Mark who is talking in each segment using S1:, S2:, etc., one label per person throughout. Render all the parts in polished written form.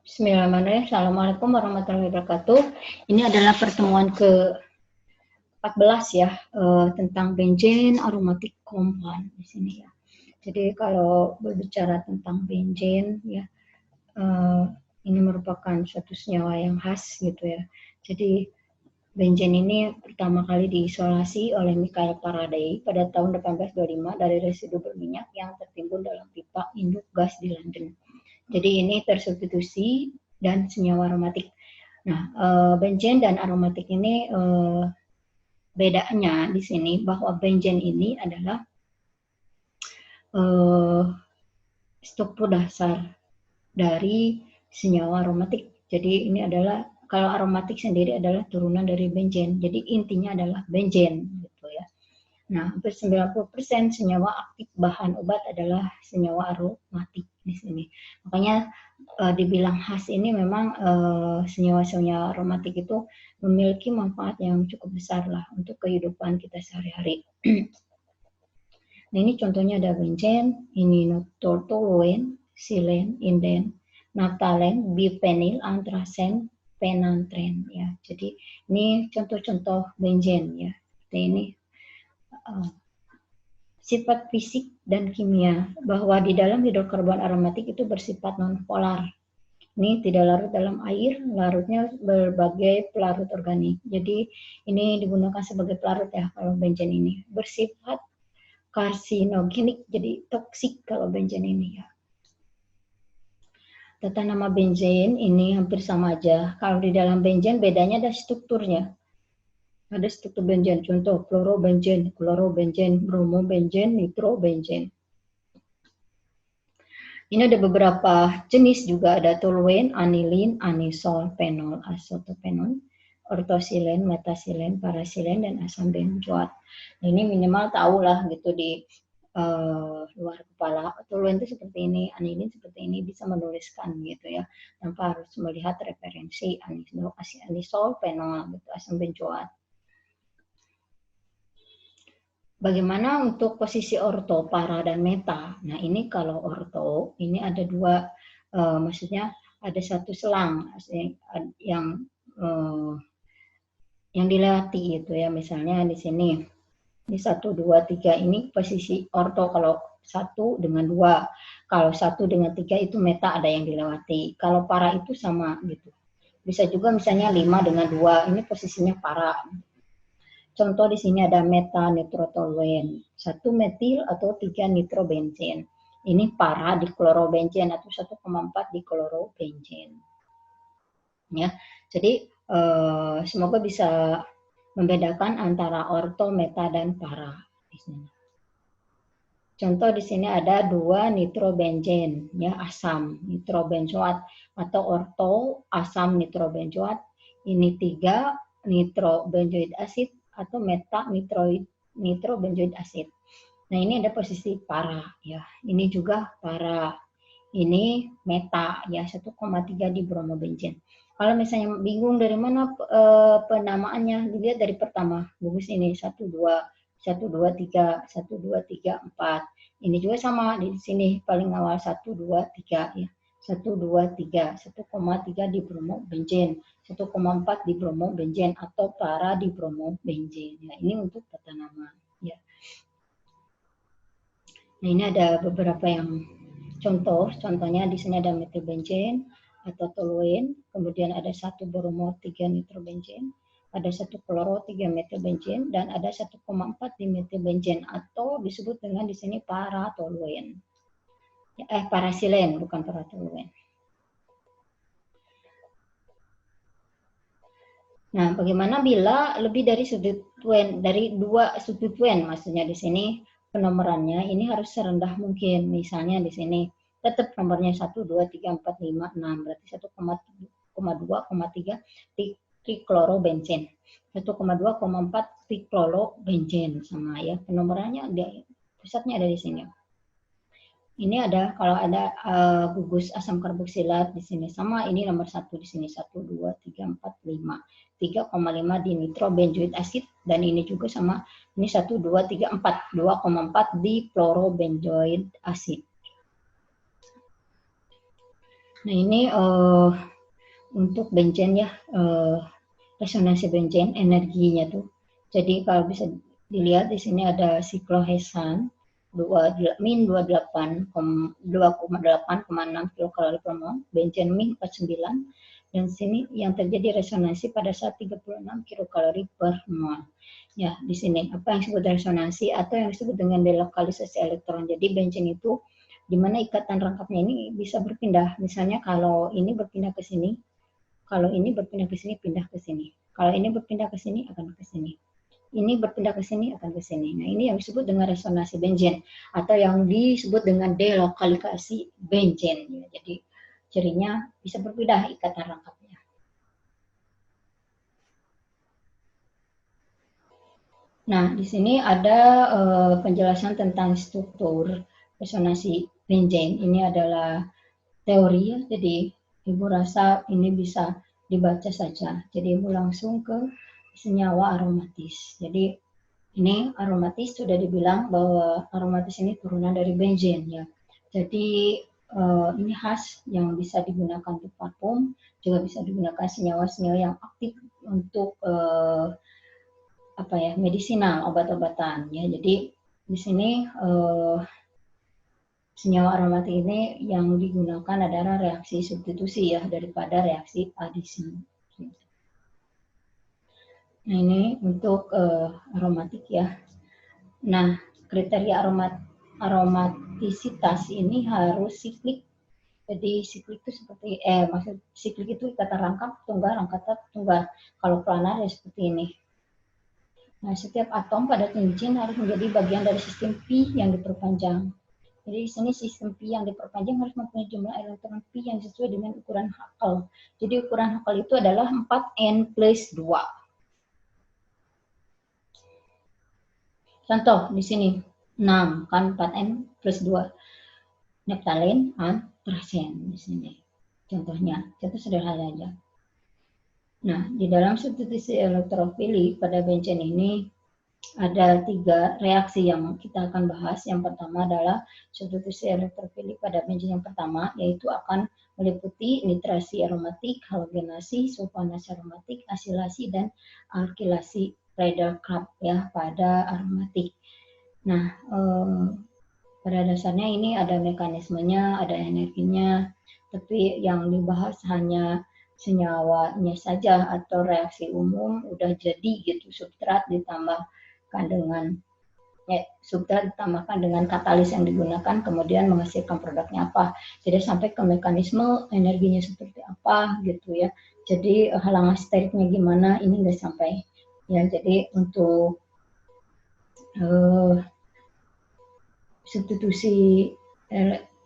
S1: Bismillahirrahmanirrahim. Assalamualaikum warahmatullahi wabarakatuh. Ini adalah pertemuan ke-14 ya, tentang benzen aromatic compound di sini ya. Jadi kalau berbicara tentang benzen ya, ini merupakan suatu senyawa yang khas gitu ya. Jadi benzen ini pertama kali diisolasi oleh Michael Faraday pada tahun 1825 dari residu berminyak yang tertimbun dalam pipa induk gas di London. Jadi ini tersubstitusi dan senyawa aromatik. Nah, benzen dan aromatik ini bedanya di sini bahwa benzen ini adalah struktur dasar dari senyawa aromatik. Jadi ini adalah kalau aromatik sendiri adalah turunan dari benzen. Jadi intinya adalah benzen gitu ya. Nah, hampir 90% senyawa aktif bahan obat adalah senyawa aromatik di sini. Makanya dibilang khas ini memang senyawa-senyawa aromatik itu memiliki manfaat yang cukup besar lah untuk kehidupan kita sehari-hari. Nah, ini contohnya ada benzen, ini toluene, silen, inden, naphthalen, biphenyl, anthracene, phenanthren ya. Jadi ini contoh-contoh benzen ya. Seperti ini. Sifat fisik dan kimia, bahwa di dalam hidrokarbon aromatik itu bersifat nonpolar. Ini tidak larut dalam air, larutnya berbagai pelarut organik. Jadi ini digunakan sebagai pelarut ya kalau benzen ini. Bersifat karsinogenik, jadi toksik kalau benzen ini ya. Tata nama benzen ini hampir sama aja. Kalau di dalam benzen bedanya ada strukturnya. Ada struktur benzen, contoh fluorobenzen, klorobenzen, bromobenzen, nitrobenzen. Ini ada beberapa jenis juga, ada toluene, anilin, anisol, fenol, acetophenol, ortosilen, metasilen, parasilen, dan asam benzoat. Nah, ini minimal tahu lah gitu di luar kepala. Toluene itu seperti ini, anilin seperti ini, bisa menuliskan gitu ya, tanpa harus melihat referensi anisol, fenol, gitu, asam benzoat. Bagaimana untuk posisi orto, para, dan meta? Nah, ini kalau orto, ini ada dua, maksudnya ada satu selang yang dilewati gitu ya. Misalnya di sini, di 1, 2, 3 ini posisi orto kalau 1 dengan 2. Kalau 1 dengan 3 itu meta, ada yang dilewati. Kalau para itu sama gitu. Bisa juga misalnya 5 dengan 2, ini posisinya para. Contoh di sini ada metanitrotoluene, 1 metil atau 3 nitrobenzen. Ini para di klorobenzen atau 1,4 di klorobenzen. Ya, jadi semoga bisa membedakan antara orto, meta, dan para di sini. Contoh di sini ada 2 nitrobenzen, ya asam nitrobenzoat atau orto asam nitrobenzoat. Ini 3 nitrobenzoid acid atau meta nitrobenzoid acid. Nah, ini ada posisi para ya. Ini juga para. Ini meta ya, 1,3 di bromobenzen. Kalau misalnya bingung dari mana penamaannya, dilihat dari pertama. Bagus ini 1 2 1 2 3 1 2 3 4. Ini juga sama di sini paling awal 1 2 3 ya. 1 2 3 1,3 di bromobenzen, 1,4 di bromobenzen atau para di bromobenzen. Ya, ini untuk tata nama ya. Nah, ini ada beberapa yang contohnya di sini ada metilbenzen atau toluene, kemudian ada 1 bromo 3 nitrobenzen, ada 1 kloro 3 metilbenzen, dan ada 1,4 dimetilbenzen atau disebut dengan di sini paratoluene. Parasilen, bukan paratoluene. Nah, bagaimana bila lebih dari substituen, dari 2 substituen, maksudnya di sini penomorannya ini harus serendah mungkin. Misalnya di sini tetap nomornya 1, 2, 3, 4, 5, 6, berarti 1,2,3 triklorobenzen, 1,2,4 triklorobenzen sama ya. Penomorannya pusatnya ada di sini. Ini ada kalau ada gugus asam karboksilat di sini sama, ini nomor 1 di sini 1 2 3 4 5. 3,5 di nitrobenzoid acid, dan ini juga sama, ini 1 2 3 4, 2,4 di chlorobenzoid acid. Nah ini untuk benzen ya, resonansi benzen energinya tuh. Jadi kalau bisa dilihat di sini ada siklohesan min 2,8,6 kilokalori per mol, benzen min 49, dan sini yang terjadi resonansi pada saat 36 kilokalori per mol. Ya, di sini apa yang disebut resonansi atau yang disebut dengan delokalisasi elektron. Jadi benzen itu di mana ikatan rangkapnya ini bisa berpindah. Misalnya kalau ini berpindah ke sini, kalau ini berpindah ke sini, pindah ke sini. Kalau ini berpindah ke sini, akan ke sini. Ini berpindah ke sini, akan ke sini. Nah, ini yang disebut dengan resonansi benzen atau yang disebut dengan delokalisasi benzen. Ya, jadi cirinya bisa berpindah ikatan rangkapnya. Nah, di sini ada penjelasan tentang struktur resonansi benzen. Ini adalah teori ya, jadi Ibu rasa ini bisa dibaca saja. Jadi Ibu langsung ke senyawa aromatis. Jadi ini aromatis sudah dibilang bahwa aromatis ini turunan dari benzen ya. Jadi ini khas yang bisa digunakan untuk parfum, juga bisa digunakan senyawa-senyawa yang aktif untuk medisinal, obat-obatan ya. Jadi di sini senyawa aromatik ini yang digunakan adalah reaksi substitusi ya daripada reaksi adisi. Nah ini untuk aromatik ya. Nah kriteria aromatisitas ini harus siklik. Jadi siklik itu seperti maksud siklik itu ikatan rangkap tunggal, rangkap tunggal. Kalau planar ya seperti ini. Nah, setiap atom pada cincin harus menjadi bagian dari sistem Pi yang diperpanjang. Jadi di sini sistem Pi yang diperpanjang harus mempunyai jumlah elektron Pi yang sesuai dengan ukuran Haskell. Jadi ukuran Haskell itu adalah 4N plus 2. Contoh di sini 6 kan 4N plus 2. Neptalen, antrasen di sini. Contohnya, contoh sederhana aja. Nah, di dalam substitusi elektrofili pada benzen ini ada 3 reaksi yang kita akan bahas. Yang pertama adalah substitusi elektrofili pada benzen yang pertama, yaitu akan meliputi nitrasi aromatik, halogenasi, sulfonasi aromatik, asilasi, dan alkilasi Reder-Knapp ya pada aromatik. Nah, pada dasarnya ini ada mekanismenya, ada energinya, tapi yang dibahas hanya senyawanya saja atau reaksi umum udah jadi gitu, substrat ditambahkan dengan katalis yang digunakan, kemudian menghasilkan produknya apa. Jadi sampai ke mekanisme energinya seperti apa gitu ya. Jadi halangan steriknya gimana ini nggak sampai. Ya, jadi untuk substitusi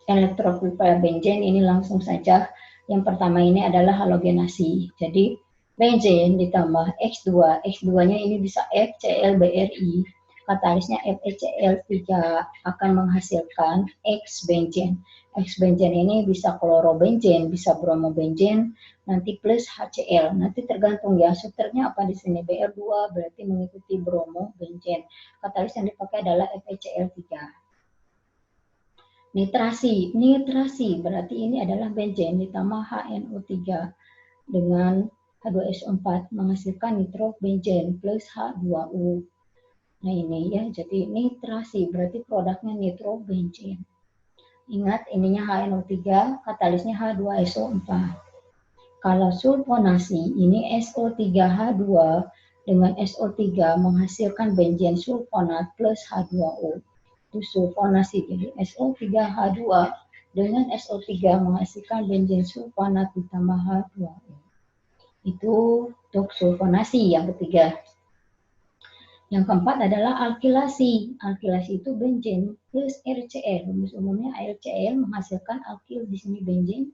S1: elektrofil pada benzen ini langsung saja. Yang pertama ini adalah halogenasi. Jadi benzen ditambah X2, X2-nya ini bisa FClBrI, katalisnya FeCl3 akan menghasilkan X-benzen. X-benzen ini bisa klorobenzen, bisa bromobenzen, nanti plus HCl. Nanti tergantung ya, suternya apa di sini. Br2 berarti mengikuti bromobenzen. Katalis yang dipakai adalah FeCl3. Nitrasi berarti ini adalah benzen ditambah HNO3 dengan H2SO4 menghasilkan nitrobenzen plus H2O. Nah ini ya, jadi nitrasi berarti produknya nitrobenzen. Ingat ininya HNO3, katalisnya H2SO4. Kalau sulfonasi ini SO3H2 dengan SO3 menghasilkan benzen sulfonat plus H2O. Itu sulfonasi, jadi SO3H2 dengan SO3 menghasilkan benzen sulfonat ditambah H2O. Itu untuk sulfonasi yang ketiga. Yang keempat adalah alkilasi. Alkilasi itu benzen plus RCl. Rumus umumnya RCl menghasilkan alkil di sini benzen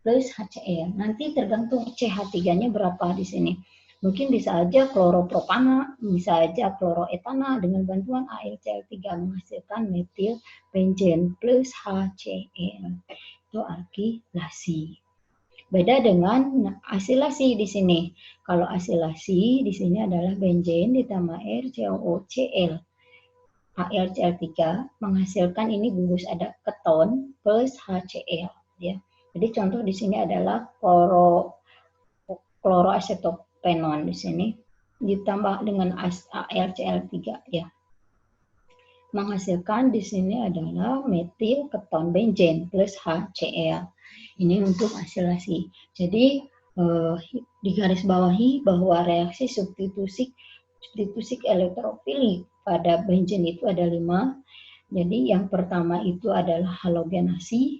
S1: plus HCl. Nanti tergantung CH3-nya berapa di sini. Mungkin bisa aja kloropropana, bisa aja kloroetana dengan bantuan AlCl3 menghasilkan metil benzen plus HCl. Itu alkilasi. Beda dengan asilasi di sini. Kalau asilasi di sini adalah benzen ditambah RCOOCl. AlCl3 menghasilkan ini gugus ada keton plus HCl ya. Jadi contoh di sini adalah kloroacetopenon di sini ditambah dengan AlCl3 ya. Menghasilkan di sini adalah metil keton benzen plus HCl. Ini untuk asilasi. Jadi digarisbawahi bahwa reaksi substitusi elektrofilik pada benzen itu ada 5. Jadi yang pertama itu adalah halogenasi,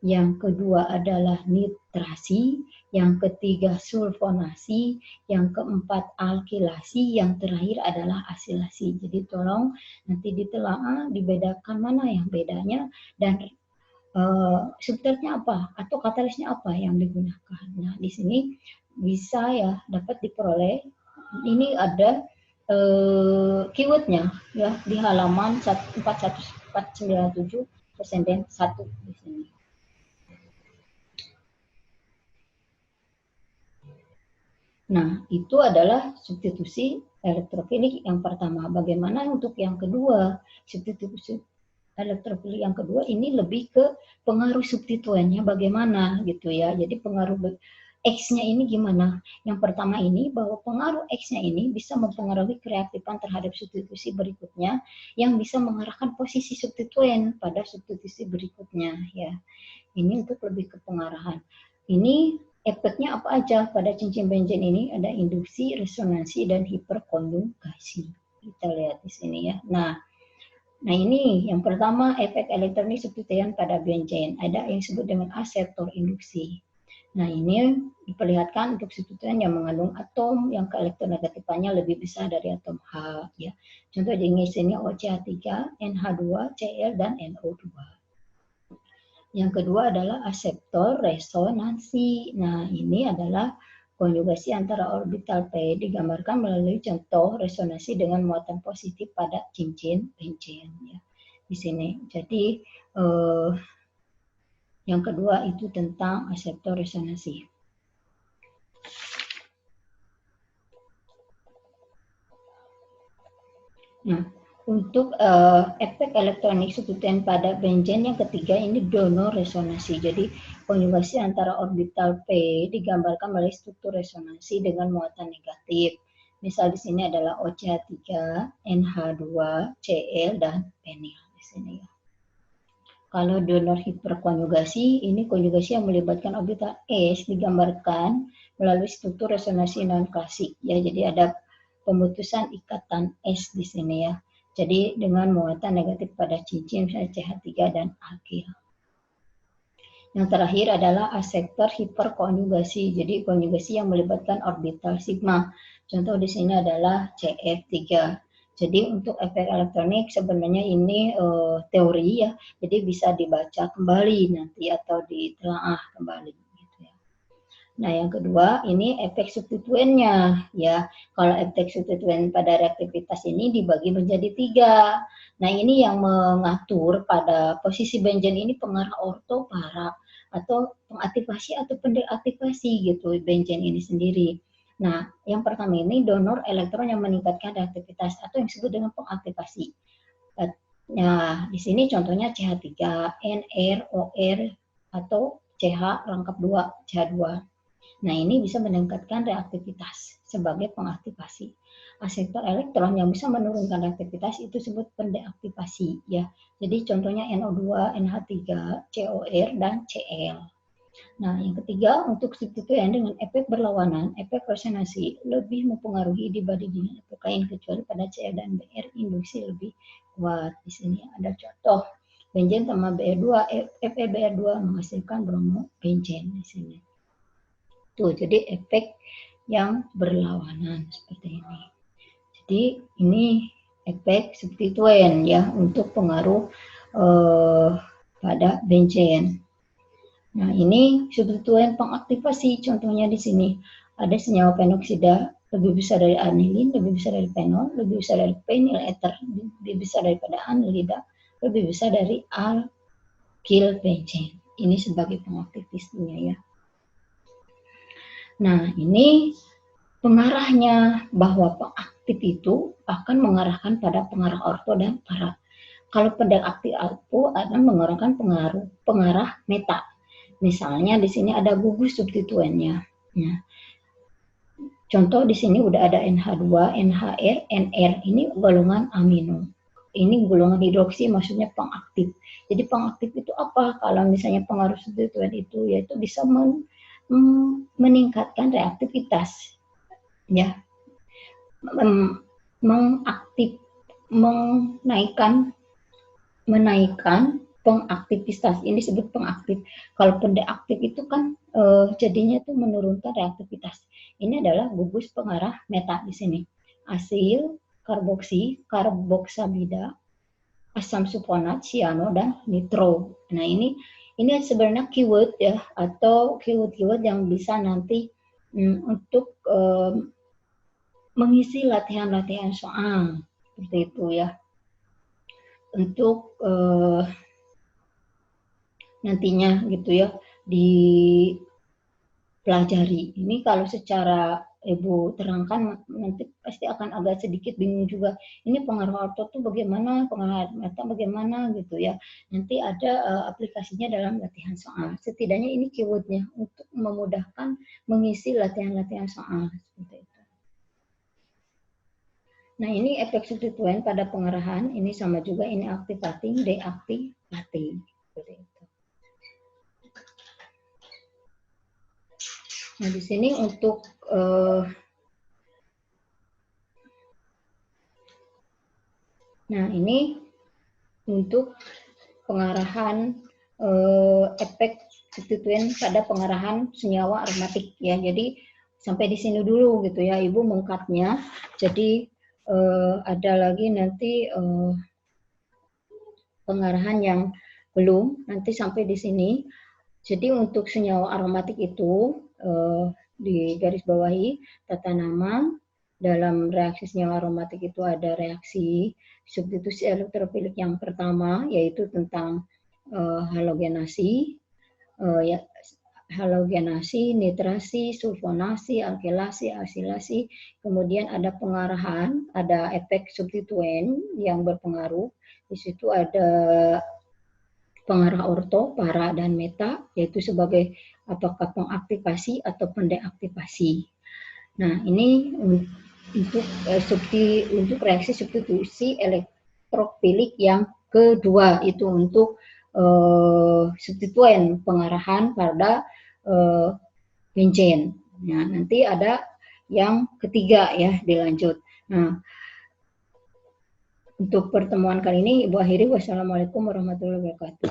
S1: yang kedua adalah nitrasi, yang ketiga sulfonasi, yang keempat alkilasi, yang terakhir adalah asilasi. Jadi tolong nanti ditelaah, dibedakan mana yang bedanya dan substratnya apa atau katalisnya apa yang digunakan. Nah, di sini bisa ya dapat diperoleh. Ini ada keywordnya ya di halaman 497 presenden 1 di sini. Nah, itu adalah substitusi elektrofilik yang pertama. Bagaimana untuk yang kedua? Substitusi elektrofilik yang kedua ini lebih ke pengaruh substituennya bagaimana gitu ya. Jadi pengaruh X-nya ini gimana? Yang pertama ini bahwa pengaruh X-nya ini bisa mempengaruhi kereaktifan terhadap substitusi berikutnya yang bisa mengarahkan posisi substituen pada substitusi berikutnya ya. Ini untuk lebih ke pengarahan. Ini efeknya apa aja pada cincin benzen ini? Ada induksi, resonansi, dan hiperkonjugasi. Kita lihat di sini ya. Nah ini yang pertama efek elektronik substituen pada benzen. Ada yang disebut dengan asetor induksi. Nah ini diperlihatkan untuk substituen yang mengandung atom yang keelektronegatifannya lebih besar dari atom H. Ya. Contoh di sini OCH3, NH2, Cl, dan NO2. Yang kedua adalah aseptor resonansi. Nah, ini adalah konjugasi antara orbital P digambarkan melalui contoh resonansi dengan muatan positif pada cincin benzen ya. Di sini. Jadi yang kedua itu tentang aseptor resonansi. Nah, untuk efek elektronik substituen pada benzen yang ketiga ini donor resonansi. Jadi konjugasi antara orbital P digambarkan melalui struktur resonansi dengan muatan negatif. Misal di sini adalah OCH3, NH2, Cl, dan penil di sini ya. Kalau donor hiperkonjugasi, ini konjugasi yang melibatkan orbital S digambarkan melalui struktur resonansi non-klasik. Ya, jadi ada pemutusan ikatan S di sini ya. Jadi dengan muatan negatif pada cincin misalnya CH3 dan alkil. Yang terakhir adalah aseptor hiperkonjugasi. Jadi konjugasi yang melibatkan orbital sigma. Contoh di sini adalah CF3. Jadi untuk efek elektronik sebenarnya ini teori ya. Jadi bisa dibaca kembali nanti atau ditelaah kembali. Nah, yang kedua ini efek substituennya ya. Kalau efek substituen pada reaktivitas ini dibagi menjadi 3. Nah, ini yang mengatur pada posisi benzen ini pengarah orto, para, atau pengaktifasi atau pendeaktivasi gitu benzen ini sendiri. Nah, yang pertama ini donor elektron yang meningkatkan reaktivitas atau yang disebut dengan pengaktifasi. Nah, di sini contohnya CH3, NR, OR, atau CH rangkap 2, CH2. Nah, ini bisa meningkatkan reaktivitas sebagai pengaktifasi. Aseptor elektron yang bisa menurunkan reaktivitas itu disebut pendeaktivasi ya. Jadi contohnya NO2, NH3, COR, dan Cl. Nah, yang ketiga untuk substituen dengan efek berlawanan, efek resonansi lebih mempengaruhi dibanding dengan efek lain kecuali pada Cl dan Br induksi lebih kuat. Di sini ada contoh benzen tambah Br2, FeBr2 menghasilkan bromo benzen di sini. Tuh, jadi efek yang berlawanan seperti ini. Jadi ini efek substituen ya untuk pengaruh pada benzen. Nah, ini substituen pengaktifasi. Contohnya di sini ada senyawa penoksida lebih besar dari anilin, lebih besar dari fenol, lebih besar dari penil ether, lebih besar daripada anilida, lebih besar dari alkil benzen. Ini sebagai pengaktifasinya ya. Nah, ini pengarahnya bahwa pengaktif itu akan mengarahkan pada pengarah orto dan para. Kalau pendeaktif alpo akan mengarahkan pengarah meta. Misalnya di sini ada gugus substituennya. Ya. Contoh di sini udah ada NH2, NHR, NR, ini golongan amino. Ini golongan hidroksi, maksudnya pengaktif. Jadi pengaktif itu apa? Kalau misalnya pengaruh substituen itu, yaitu bisa meningkatkan reaktivitas, ya, mengaktif, menaikkan pengaktivitas. Ini disebut pengaktif. Kalau pendeaktif itu kan jadinya itu menurunkan reaktivitas. Ini adalah gugus pengarah meta di sini. Asil, karboksi, karboksamida, asam sulfonat, siano, dan nitro. Nah ini sebenarnya keyword ya, atau keyword-keyword yang bisa nanti untuk mengisi latihan-latihan soal seperti itu ya. Untuk nantinya gitu ya dipelajari. Ini kalau secara Ibu terangkan nanti pasti akan agak sedikit bingung juga. Ini pengaruh orto tuh bagaimana, pengaruh meta bagaimana gitu ya. Nanti ada aplikasinya dalam latihan soal. Setidaknya ini keywordnya untuk memudahkan mengisi latihan-latihan soal seperti itu. Nah ini efek substituen pada pengerahan, ini sama juga, ini activating, deactivating. Seperti itu. Nah di sini untuk nah ini untuk pengarahan efek substituen pada pengarahan senyawa aromatik ya. Jadi sampai di sini dulu gitu ya Ibu mengcutnya. Jadi ada lagi nanti pengarahan yang belum, nanti sampai di sini. Jadi untuk senyawa aromatik itu di garis bawahi tata nama. Dalam reaksi senyawa aromatik itu ada reaksi substitusi elektrofilik yang pertama, yaitu tentang halogenasi, halogenasi, nitrasi, sulfonasi, alkilasi, asilasi. Kemudian ada pengarahan, ada efek substituen yang berpengaruh. Di situ ada pengarah orto, para, dan meta, yaitu sebagai apakah pengaktifasi atau pendeaktivasi. Nah, ini untuk reaksi substitusi elektrofilik yang kedua, itu untuk substituen pengarahan pada benzen. Nah, nanti ada yang ketiga ya, dilanjut. Nah, untuk pertemuan kali ini Ibu akhiri. Wassalamualaikum warahmatullahi wabarakatuh.